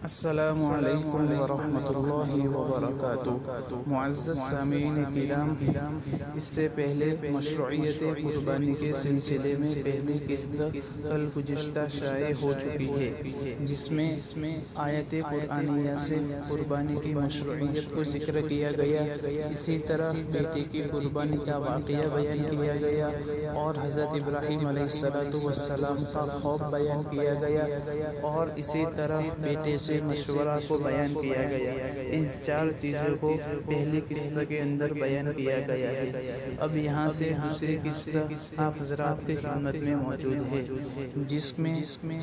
السلام علیکم ورحمۃ اللہ وبرکاتہ۔ معزز سامعین کرام، اس سے پہلے مشروعیت قربانی کے سلسلے میں پہلی قسط کل گزشتہ شائع ہو چکی ہے، جس میں آیت قرآنیہ سے قربانی کی مشروعیت کو ذکر کیا گیا۔ اسی طرح بیٹے کی قربانی کا واقعہ بیان کیا گیا اور حضرت ابراہیم علیہ السلام کا خوف بیان کیا گیا، اور اسی طرح بیٹے سے مشورہ کو بیان کیا گیا۔ ان چار چیزوں کو پہلی قسط کے اندر بیان کیا گیا ہے۔ اب یہاں سے دوسری قسط آپ حضرات کی خدمت میں موجود ہے، جس میں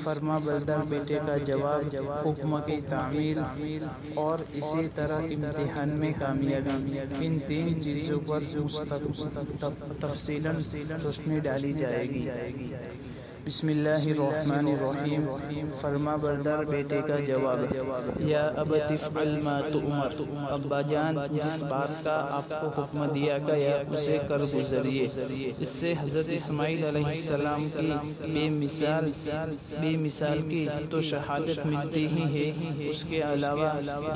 فرما بردار بیٹے کا جواب، حکم کی تعمیل اور اسی طرح امتحان میں کامیابی، ان تین چیزوں پر تفصیلاً روشنی ڈالی جائے گی۔ بسم اللہ الرحمن الرحیم۔ فرما بردار بیٹے کا جواب، یا ابت افعل ما تؤمر، ابا جان جس بات کا آپ کو حکم دیا گیا اسے کر گزریے۔ اس سے حضرت اسماعیل علیہ السلام کی بے مثال کی تو شہادت ملتی ہی ہے، اس کے علاوہ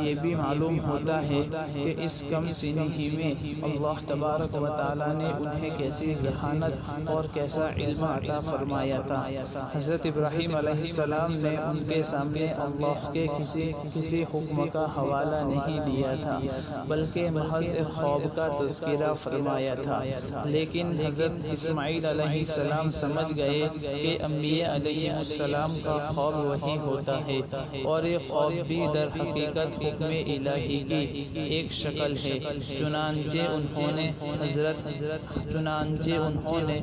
یہ بھی معلوم ہوتا ہے کہ اس کم سنی ہی میں اللہ تبارک و تعالی نے انہیں کیسی ذہانت اور کیسا علم عطا فرمایا تھا۔ حضرت ابراہیم علیہ السلام نے ان کے سامنے اللہ کے کسی حکم کا حوالہ نہیں دیا تھا، بلکہ محض ایک خواب کا تذکرہ فرمایا تھا۔ لیکن حضرت اسماعیل علیہ السلام سمجھ گئے کہ انبیاء علیہ السلام کا خواب وہی ہوتا ہے، اور یہ خواب بھی در حقیقت حکم الہی کی ایک شکل ہے۔ چنانچہ انہوں نے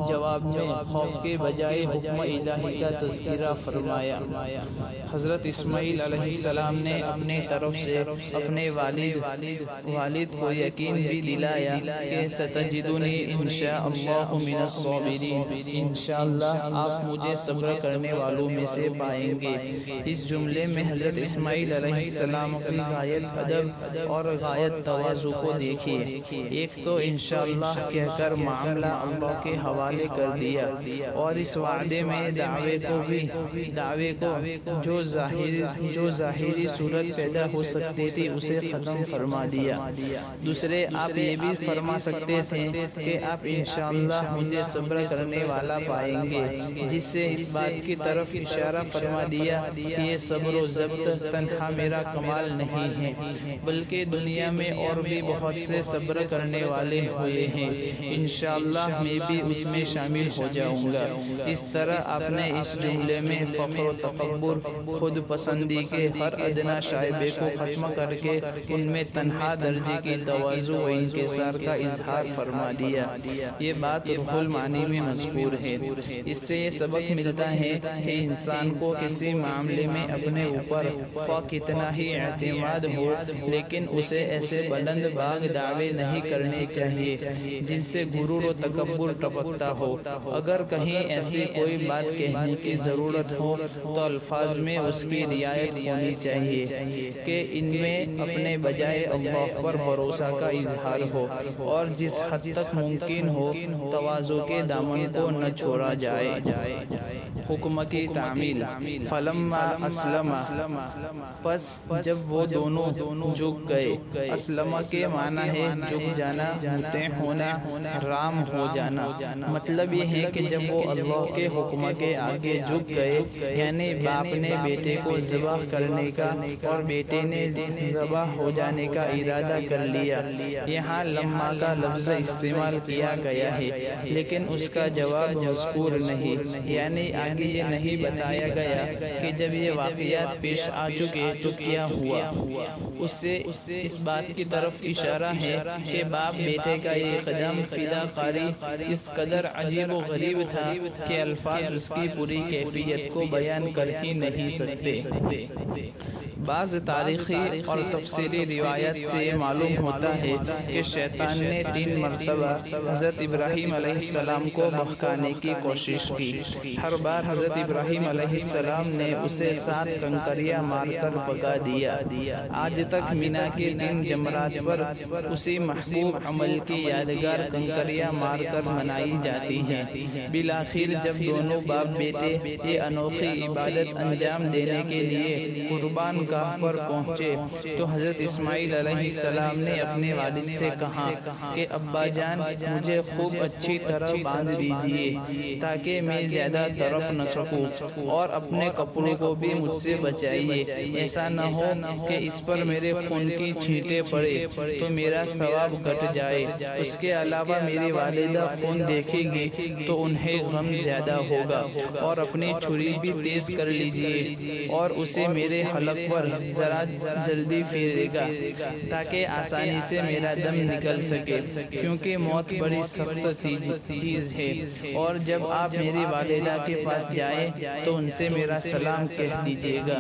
جواب میں خواب کے بجائے حکم الہی کا تذکرہ فرمایا۔ حضرت اسماعیل علیہ السلام نے اپنی طرف سے اپنے والد کو یقین بھی دلایا کہ ستجدنی انشاءاللہ من الصابرین، انشاءاللہ آپ مجھے صبر کرنے والوں میں سے پائیں گے۔ اس جملے میں حضرت اسماعیل علیہ السلام کی غایت ادب اور غایت تواضع کو دیکھیے۔ ایک تو انشاءاللہ کہہ کر معاملہ اللہ کے حوالے کر دیا، اور اس وعدے میں دعوے کو جو ظاہری صورت پیدا ہو سکتی تھی اسے ختم فرما دیا۔ دوسرے، آپ یہ بھی فرما سکتے تھے کہ آپ انشاءاللہ مجھے صبر کرنے والا پائیں گے، جس سے اس بات کی طرف اشارہ فرما دیا کہ یہ صبر و ضبط تنہا میرا کمال نہیں ہے، بلکہ دنیا میں اور بھی بہت سے صبر کرنے والے ہوئے ہیں، انشاءاللہ میں بھی اس میں شامل ہو جاؤں گا۔ اس طرح آپ نے اس جملے میں فخر و تکبر، خود پسندی کے ہر ادنا شائبے کو ختم کر کے ان میں تنہا درجے کی تواضع و انکسار کا اظہار فرما دیا۔ یہ بات روح المعانی میں مذکور ہے۔ اس سے یہ سبق ملتا ہے کہ انسان کو کسی معاملے میں اپنے اوپر خواہ کتنا ہی اعتماد ہو، لیکن اسے ایسے بلند باغ دعوے نہیں کرنے چاہیے جن سے غرور و تکبر ٹپکتا ہو۔ اگر کہیں ایسی کوئی بات کہنے کی ضرورت ہو تو الفاظ میں اس کی رعایت ہونی چاہیے کہ ان میں اپنے بجائے اللہ پر بھروسہ کا اظہار ہو، اور جس حد تک ممکن ہو تواضع کے دامن کو نہ چھوڑا جائے۔ حکم کی تعمیل، فلما اسلم، پس جب وہ دونوں جھک گئے۔ اسلم کے معنی ہے جھک جانا، مطیع ہونا، رام ہو جانا۔ مطلب یہ ہے کہ جب وہ اللہ کے حکم کے آگے جھک گئے، یعنی باپ نے بیٹے کو ذبح کرنے کا اور بیٹے نے ذبح ہو جانے کا ارادہ کر لیا۔ یہاں لما کا لفظ استعمال کیا گیا ہے، لیکن اس کا جواب مذکور نہیں، یعنی آگے یہ نہیں بتایا گیا کہ جب یہ واقعات پیش آ چکے تو کیا ہوا۔ اس سے اس بات کی طرف اشارہ ہے کہ باپ بیٹے کا یہ قدم فداکاری اس قدر عجیب و غریب تھا کہ الفاظ اس کی پوری کیفیت کو بیان کر ہی نہیں سکتے۔ بعض تاریخی اور تفسیری روایات سے معلوم ہوتا ہے کہ شیطان نے 3 مرتبہ حضرت ابراہیم علیہ السلام کو بہکانے کی کوشش کی۔ ہر بار بار حضرت ابراہیم علیہ السلام نے اسے 7 کنکریاں مار کر پکا دیا۔ آج تک مینا کے 3 جمرات پر اسی محبوب عمل کی یادگار کنکریاں مار کر منائی جاتی ہیں۔ بالآخر جب دونوں باپ بیٹے یہ انوکھی عبادت انجام دینے کے لیے قربان گاہ پر پہنچے تو حضرت اسماعیل علیہ السلام نے اپنے والد سے کہا کہ ابا جان مجھے خوب اچھی طرح باندھ دیجئے تاکہ میں زیادہ تڑپ نہ سکوں، اور اپنے کپڑوں کو بھی مجھ سے بچائیے، ایسا نہ ہو کہ اس پر میرے خون کی چھینٹیں پڑے تو میرا ثواب گھٹ جائے۔ اس کے علاوہ میری والدہ خون دیکھے گی تو انہیں غم زیادہ ہوگا، اور اپنی چھری بھی تیز کر لیجئے اور اسے میرے حلق پر ذرا جلدی پھیرے گا تاکہ آسانی سے میرا دم نکل سکے، کیونکہ موت بڑی سخت چیز ہے۔ اور جب آپ میری والدہ کے پاس جائیں تو ان سے میرا سلام کہہ دیجیے گا،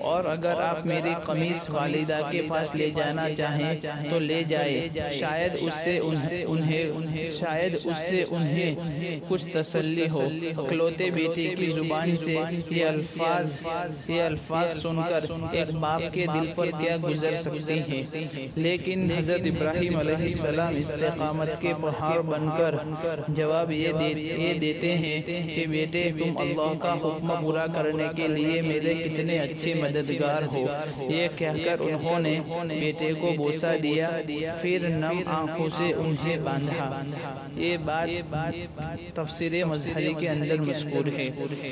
اور اگر آپ میری قمیص والدہ کے پاس لے جانا چاہیں تو لے جائے، شاید اس سے انہیں کچھ تسلی ہو۔ اکلوتے بیٹے کی زبان سے یہ الفاظ سن کر ایک باپ کے دل پر کیا گزر سکتی ہیں، لیکن حضرت ابراہیم علیہ السلام استقامت کے پہاڑ بن کر جواب یہ دیتے ہیں کہ بیٹے تم اللہ کا حکم پورا کرنے کے لیے میرے کتنے اچھے مددگار ہو۔ یہ کہہ کر انہوں نے بیٹے کو بوسہ دیا، پھر نم آنکھوں سے انہیں باندھا۔ یہ بات تفسیر مظہری کے اندر مذکور ہے۔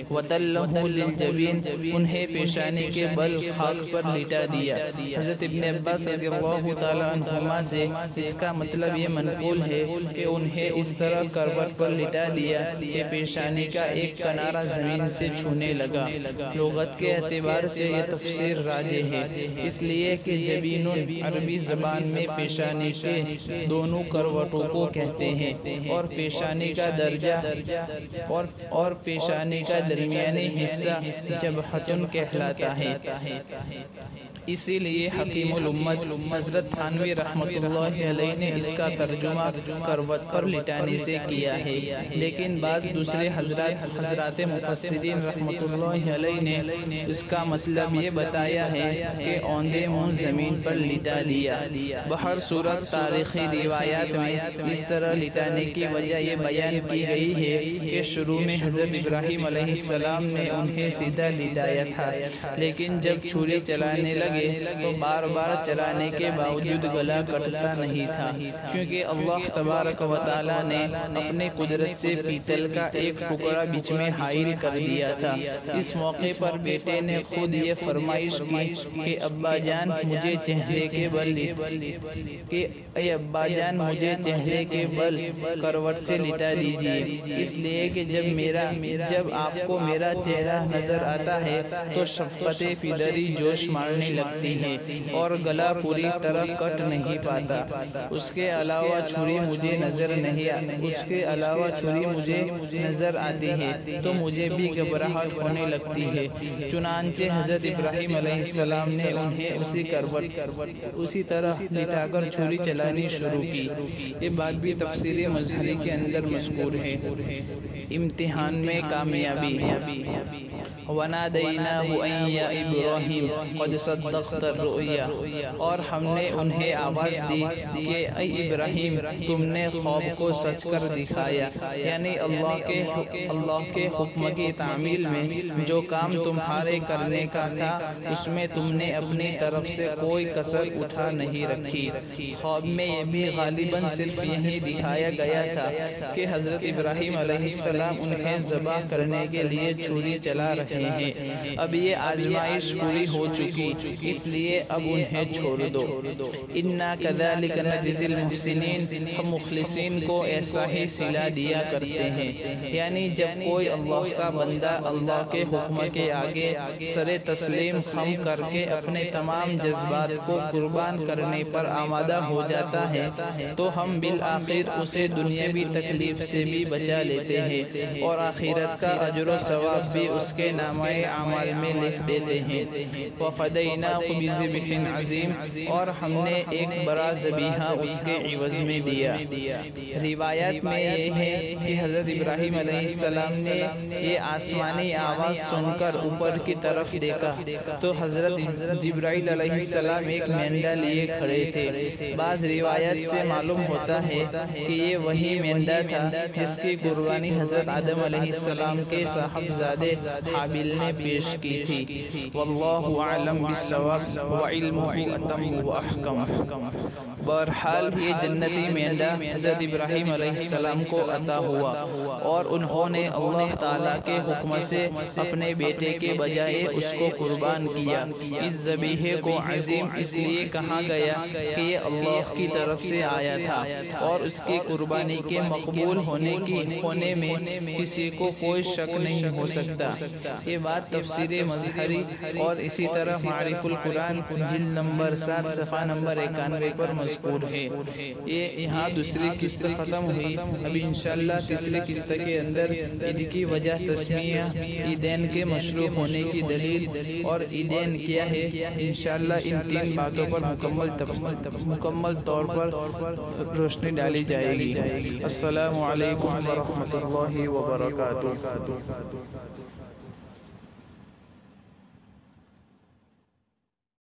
وَتَلَّهُ لِلْجَبِينِ، انہیں پیشانی کے بل خاک پر لٹا دیا۔ حضرت ابن عباس رضی اللہ تعالیٰ عنہما سے اس کا مطلب یہ منقول ہے کہ انہیں اس طرح کروٹ پر لٹا دیا کہ پیشانی کا ایک کنارہ زمین سے چھونے لگا۔ لغت کے اعتبار سے یہ تفسیر راجح ہے، اس لیے کہ جبین عربی زبان میں پیشانی کے دونوں کروٹوں کو کہتے ہیں، اور پیشانی کا درجہ اور پیشانی کا درمیانی حصہ جبہتن کہلاتا ہے۔ اسی لیے حکیم الامت حضرت تھانوی رحمۃ اللہ علیہ نے اس کا ترجمہ کروٹ پر لٹانے سے کیا ہے، لیکن بعض دوسرے حضرات مفسرین رحمۃ اللہ علیہ نے اس کا مطلب یہ بتایا ہے کہ اوندے منہ زمین پر لٹا دیا۔ بہر صورت تاریخی روایات میں اس طرح لٹانے کی وجہ یہ بیان کی گئی ہے کہ شروع میں حضرت ابراہیم علیہ السلام نے انہیں سیدھا لٹایا تھا، لیکن جب چھری چلانے لگے تو بار بار چلانے کے باوجود گلا کٹتا نہیں تھا، کیونکہ اللہ تبارک و تعالی نے اپنے قدرت سے پیتل کا ایک ٹکڑا بیچ میں حائل کر دیا تھا۔ اس موقع پر بیٹے نے خود یہ فرمائش کی کہ ابا جان مجھے چہرے کے بل کروٹ سے لٹا دیجیے، اس لیے کہ جب آپ کو میرا چہرہ نظر آتا ہے تو شفقت پدری جوش مارنے لگتی ہے اور گلا پوری طرح کٹ نہیں پاتا۔ اس کے علاوہ چھری مجھے نظر آتی ہے تو مجھے بھی گھبراہٹ ہونے لگتی ہے۔ چنانچہ حضرت ابراہیم علیہ السلام نے انہیں اسی طرح لٹا کر چھری چلانی شروع کی۔ یہ بات بھی تفسیر مظہری کے اندر مذکور ہے۔ امتحان میں کامیابی۔ وَنَادَيْنَاهُ أَن يَا إِبْرَاهِيمُ قَدْ صَدَّقْتَ الرُّؤْيَا، اور ہم نے انہیں آواز دی کہ اے ابراہیم تم نے خواب کو سچ کر دکھایا، یعنی اللہ کے حکم کی تعمیل میں جو کام تمہارے کرنے کا تھا اس میں تم نے اپنی طرف سے کوئی کسر اٹھا نہیں رکھی۔ خواب میں یہ بھی غالباً صرف یہی دکھایا گیا تھا کہ حضرت ابراہیم علیہ السلام انہیں ذبح کرنے کے لیے چھری چلا رہے ہیں۔ اب یہ آزمائش پوری ہو چکی، اس لیے اب انہیں چھوڑ دو۔ اِنَّا كَذَلِكَ نَجْزِي الْمُحْسِنِينَ، ہم مخلصین کو ایسا ہی صلہ دیا کرتے ہیں، یعنی جب کوئی اللہ کا بندہ اللہ کے حکم کے آگے سر تسلیم خم کر کے اپنے تمام جذبات کو قربان کرنے پر آمادہ ہو جاتا ہے تو ہم بالآخر اسے دنیاوی تکلیف سے بھی بچا لیتے ہیں، اور آخرت کا اجر و ثواب بھی اس کے نامہ اعمال میں لکھ دیتے ہیں۔ وَفَدَيْنَاهُ بِذِبْحٍ عَظِيمٍ، اور ہم نے ایک بڑا ذبیحہ اس کے عوض میں دیا۔ روایات میں یہ ہے کہ حضرت ابراہیم علیہ السلام نے یہ آسمانی آواز سن کر اوپر کی طرف دیکھا تو حضرت جبرائیل علیہ السلام ایک مینڈا لیے کھڑے تھے۔ بعض روایت سے معلوم ہوتا ہے کہ یہ وہی مینڈا تھا جس کی قربانی حضرت آدم علیہ السلام کے صاحبزادے حابیل نے پیش کی تھی۔ واللہ اعلم بالصواب وعلمہ اتم واحکم۔ بہرحال یہ جنتی مینڈا حضرت ابراہیم علیہ السلام کو عطا ہوا اور انہوں نے اللہ تعالیٰ کے حکم سے اپنے بیٹے کے بجائے اس کو قربان کیا۔ اس ذبیحے کو عظیم اس لیے کہا گیا کہ یہ اللہ کی طرف سے آیا تھا اور اس کی قربانی کے مقبول ہونے میں کسی کو کوئی شک نہیں ہو سکتا۔ یہ بات تفسیر مظہری اور اسی طرح معارف القرآن جلد نمبر 7 صفحہ نمبر 91 پر مذکور ہے۔ یہ یہاں دوسری قسط ختم ہوئی۔ ابھی انشاءاللہ تیسری قسط کے اندر عید کی وجہ تسمیہ، عیدین کے مشروع ہونے کی دلیل اور عیدین کیا ہے، انشاءاللہ ان 3 باتوں پر مکمل طور پر روشنی ڈالی جائے گی۔ السلام علیکم ورحمۃ اللہ وبرکاتہ۔